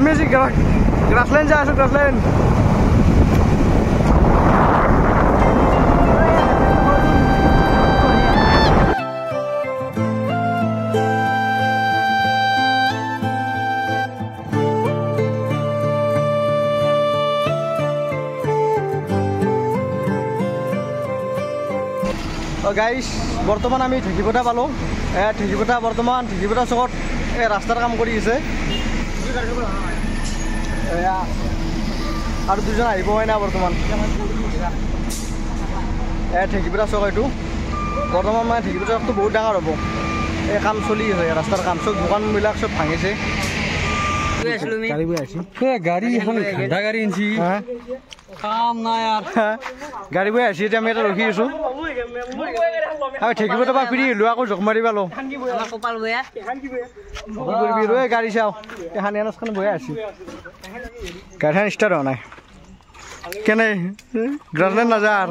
আমি আজি গ্ৰাছলেণ্ড যাই আছো গ্ৰাছলেণ্ড গাইজ বৰ্তমান আমি ঢেকিপটা পালোঁ ঢেকিপটা বৰ্তমান ঢেকিপটা চকত এই ৰাস্তাৰ কাম কৰি আছে আৰু দুজন আহিব হয় না বৰ্তমান ঢেকিপটা চক এইটো বৰ্তমান মানে ঢেকিপটা চকটো বহুত ডাঙৰ হ'ব এই কাম চলি আছে ৰাস্তাৰ কাম চব দোকানবিলাক চব ভাঙিছে গাড়ী এখন ঘাটা গাড়ী আনছি কাম নাই আর গাড়ী বৈ আসি আমি এটা ৰখি আছো আমি ঠেকিব তো ফিৰি আহিলো আকৌ জোক মাৰি পালো গাড়ী চাওঁ এখান এনখন বৈ আছি গাড়ীখন ষ্টাৰ্ট হোৱা নাই কেনে গ্ৰাছলেণ্ড নাযাৰ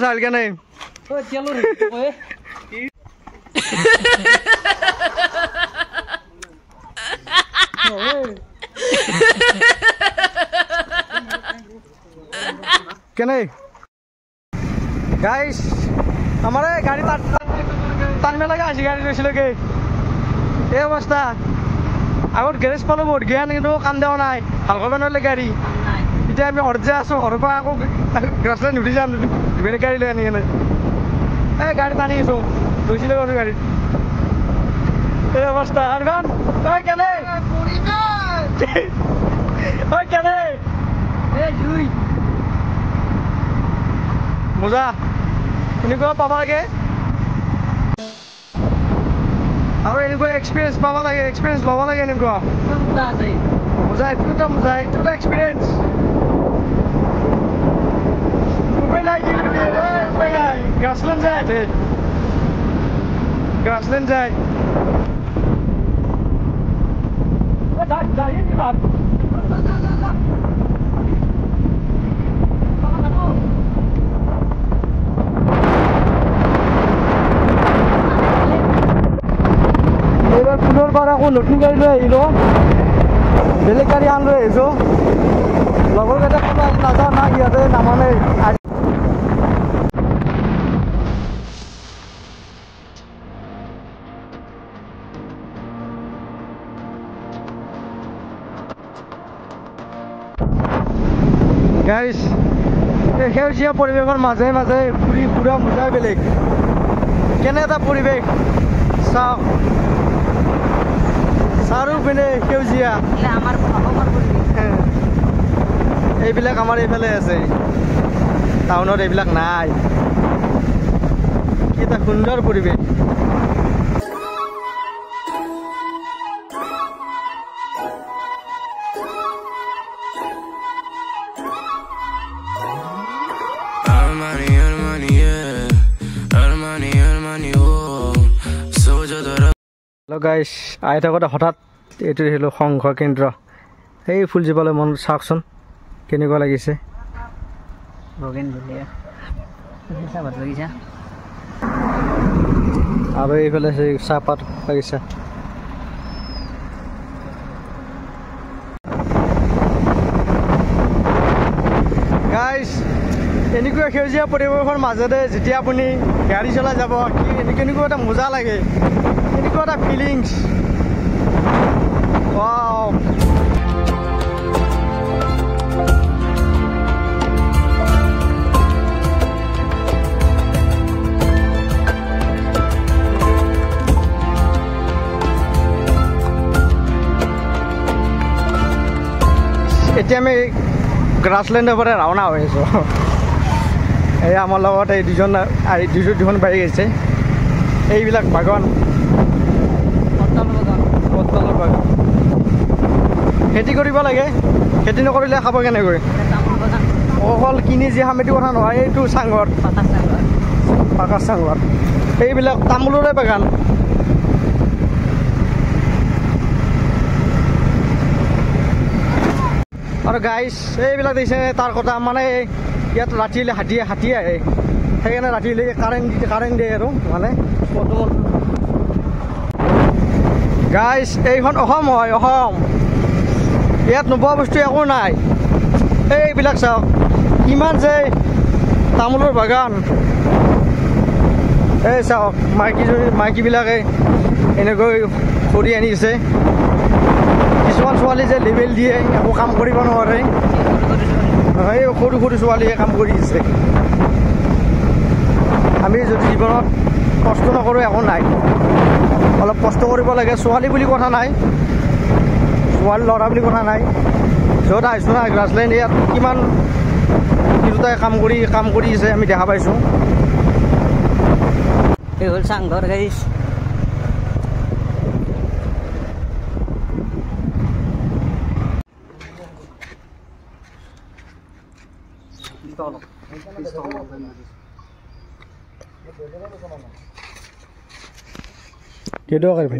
চাল কেনে কেনে গাইস আমার গাড়ি টানবে লাগা আছে গাড়ি রয়েছিল কে এই অবস্থা আগত গ্যারেজ পালো বহুত জ্ঞান কিন্তু কাম দেওয়া নাই ভাল করবে নহলে গাড়ি এতিয়া আমি ঘৰত যে আছো ঘৰৰ পৰা আকৌ গ্ৰাছলেণ্ড উঠি যাম বেলেগ গাড়ী লৈ আনি কেনে এই গাড়ী টানি আছো ৰৈছিলে কৈছো গাড়ীত এই অৱস্থা আনগান তই কেনে ওই কেনে এই জুই মজা এনেকুৱা পাব লাগে আৰু এনেকুৱা এক্সপিৰিয়েঞ্চ পাব লাগে এক্সপিৰিয়েঞ্চ ল'ব লাগে এনেকুৱা মজা এইটো মজা এইটো এক্সপিৰিয়েঞ্চ গ্ৰাছলেণ্ড যায় গ্ৰাছলেণ্ড যায় এইবাৰ পুনৰ বাৰ আকৌ নতুন গাড়ী লৈ আহিলো বেলেগ গাড়ী আন লৈ আহিছো লগৰ কেইটা কোনো আজি নাযাওঁ না সিহঁতে নামানে গাইজ এই সেউজীয়া পৰিৱেশৰ মাজে মাজে ঘূৰি ফুৰা মজাই বেলেগ কেনে এটা পৰিৱেশ চাওক চাৰিওপিনে সেউজীয়া এইবিলাক আমাৰ এইফালে আছে টাউনত এইবিলাক নাই কি এটা সুন্দৰ পৰিৱেশ হেল্ল' গাইজ আহি থাকোঁতে হঠাৎ এইটো দেখিলোঁ সংঘ কেন্দ্ৰ এই ফুলজোপালৈ মন চাওকচোন কেনেকুৱা লাগিছে আৰু এইফালে চাহপাত বাগিচা গাইজ এনেকুৱা সেউজীয়া পৰিৱেশৰ মাজতে যেতিয়া আপুনি গাড়ী চলাই যাব কেনেকুৱা এটা মজা লাগে এনেকুৱা এটা ফিলিংছ ৱাও এতিয়া আমি গ্ৰাছলেণ্ডৰ পৰা ৰাওনা হৈ আছোঁ এই আমাৰ লগত এই দুখন বাঢ়ি গৈছে এইবিলাক বাগান পটলৰ বাগান খেতি কৰিব লাগে খেতি নকৰিলে খাব কেনেকৈ অকল কিনি যি খাম এইটো কথা নহয় এইটো চাংঘৰ পাকা চাংঘৰ এইবিলাক তামোলৰে বাগান আৰু গাইজ এইবিলাক দেখিছে তাৰ কথা মানে ইয়াত ৰাতিলৈ হাতী আহে সেইকাৰণে ৰাতিলৈকে কাৰেণ্ট দিয়ে আৰু মানে গাইজ এইখন অসম হয় অসম ইয়াত নোপোৱা বস্তু একো নাই এইবিলাক চাওক কিমান যে তামোলৰ বাগান এই চাওক মাইকীবিলাকে এনেকৈ কৰি আনিছে কিছুমান ছোৱালী যে লেবেল দিয়ে একো কাম কৰিব নোৱাৰে এই সৰু সৰু ছোৱালীয়ে কাম কৰি আছে আমি যদি জীৱনত কষ্ট নকৰোঁ একো নাই অলপ কষ্ট কৰিব লাগে ছোৱালী বুলি কথা নাই ছোৱালী ল'ৰা বুলি কথা নাই য'ত আহিছোঁ না গ্ৰাছলেণ্ড ইয়াত কিমান তিৰোতাই কাম কৰি আছে আমি দেখা পাইছোঁ এই হ'ল চাংঘৰ গাইছ কেইটকা কৰিবি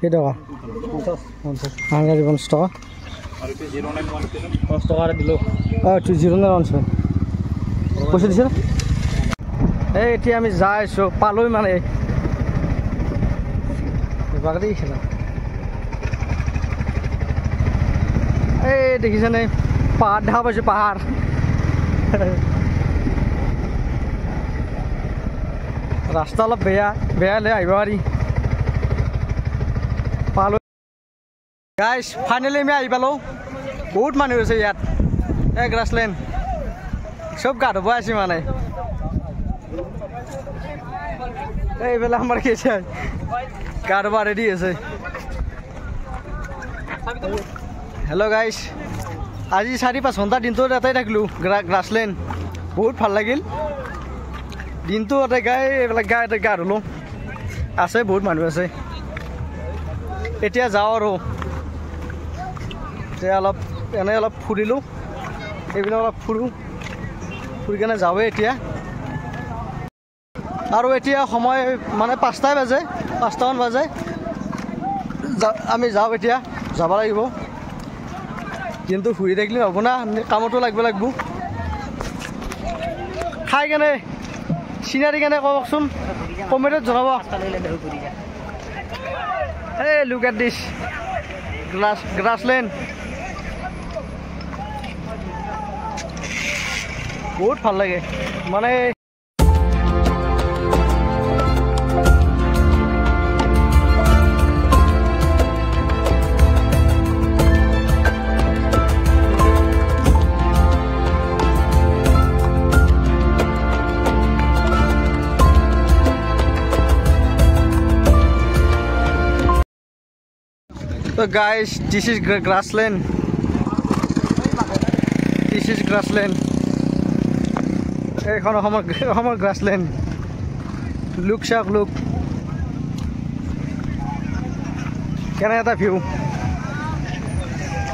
কেইটকা 50 টকা দিলোঁ অঁ 0917 পইচা দিছে এই এতিয়া আমি যাই আছোঁ পালৈ মানে খেলা এই দেখিছেনে পাহাৰ দেখা পাইছোঁ পাহাৰ ৰাস্তা অলপ বেয়া লৈ আহিব পাৰি পালোঁ গাইজ ফাইনেলি আমি আহি পালোঁ বহুত মানুহ আছে ইয়াত এই গ্ৰাছলেণ্ড চব গা ধুব আছে মানে এইফালে আমাৰ কি আছে গা ধুব ৰেডি আছে হেল্ল' গাইজ আজি 4-5 ঘণ্টা দিনটো এটাই থাকিলোঁ গ্ৰাছলেণ্ড বহুত ভাল লাগিল দিনটো এটাই এইবিলাক গা ধুলোঁ আছে বহুত মানুহ আছে এতিয়া যাওঁ আৰু এতিয়া অলপ ফুৰিলোঁ এইবিলাক অলপ ফুৰি কেনে যাওঁৱে এতিয়া আৰু এতিয়া সময় মানে 5টাই বাজে 5টামান বাজে আমি যাওঁ এতিয়া যাব লাগিব কিন্তু ফুৰি থাকিলে হ'ব না কামতো লাগিব খাই কেনে চিনাৰী কেনে কওকচোন কমেণ্টত জনাব এই লুক এট দিছ গ্ৰাছলেণ্ড বহুত ভাল লাগে মানে So guys, this is grassland. This is grassland. এইখন অসমৰ গ্ৰাছলেণ্ড লুক চাওক লুক কেনে এটা ভিউ